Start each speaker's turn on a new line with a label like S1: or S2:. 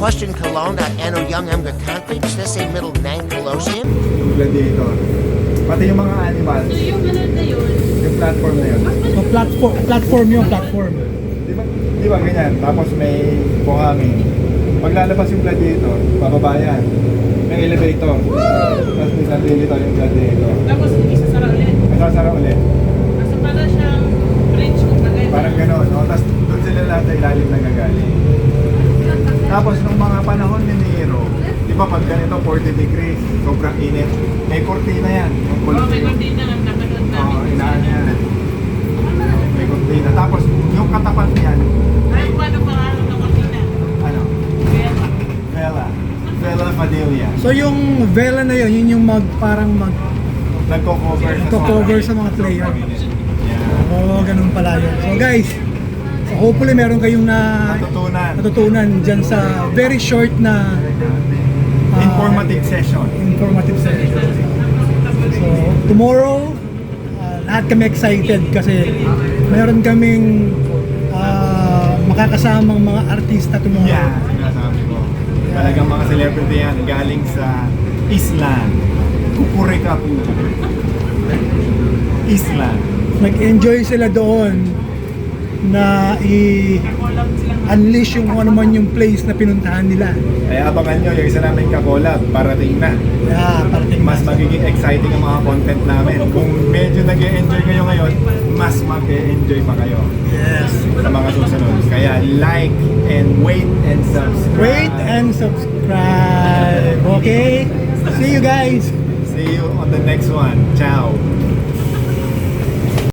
S1: question Cologne, ano young Emger concrete, does this say middle Nang Colosseum?
S2: Yung gladiator. Pati yung mga animals.
S3: So yung ano na yun,
S2: Yung platform na yun.
S4: So platform yung platform.
S2: Di ba ganyan? Tapos may buhangin. Paglalabas yung gladiator, bababa yan. May elevator. Tapos may dito yung gladiator.
S3: tapos isasara ulit.
S2: Masasara ulit.
S3: Nasa pala siyang bridge kung bagay.
S2: Parang gano'n, no? Tapos doon sila lahat sa ilalim nagagaling. Tapos nung mga panahon ni Nero, di ba pag ganito 40 degrees, sobrang init, may kortina yan. Yung
S3: Oo, may
S2: Colosseum.
S3: konti na lang napanood namin.
S2: Oo, inaano yan. May kortina. Tapos yung katapat niyan,
S3: Ay, paano pangalan ng kontina?
S2: ano?
S3: Kaya,
S2: Vela Padilla.
S4: So yung vela na yun yung parang
S2: Nagko-cover
S4: sa mga player.
S2: Yeah.
S4: Oo, ganun pala yun. So guys, so hopefully meron kayong natutunan dyan sa very short na
S2: Informative session.
S4: So tomorrow, lahat kami excited kasi meron kaming makakasamang mga artista tomorrow.
S2: Yeah, sinasabi ko. Talagang mga celebrity yan galing sa Island. Kukurikapu. Island.
S4: Nag-enjoy sila doon na i-unleash yung ano man yung place na pinuntahan nila.
S2: Kaya abangan nyo yung isa namin ka-collab, parating na.
S4: Yeah, parating
S2: Mas magiging exciting ang mga content namin. Kung medyo nag-e-enjoy kayo ngayon, mas mag-e-enjoy pa kayo
S4: Yes.
S2: sa mga susunod. Kaya like and wait and subscribe.
S4: Wait and subscribe. Okay? See you guys.
S2: See you on the next one. Ciao.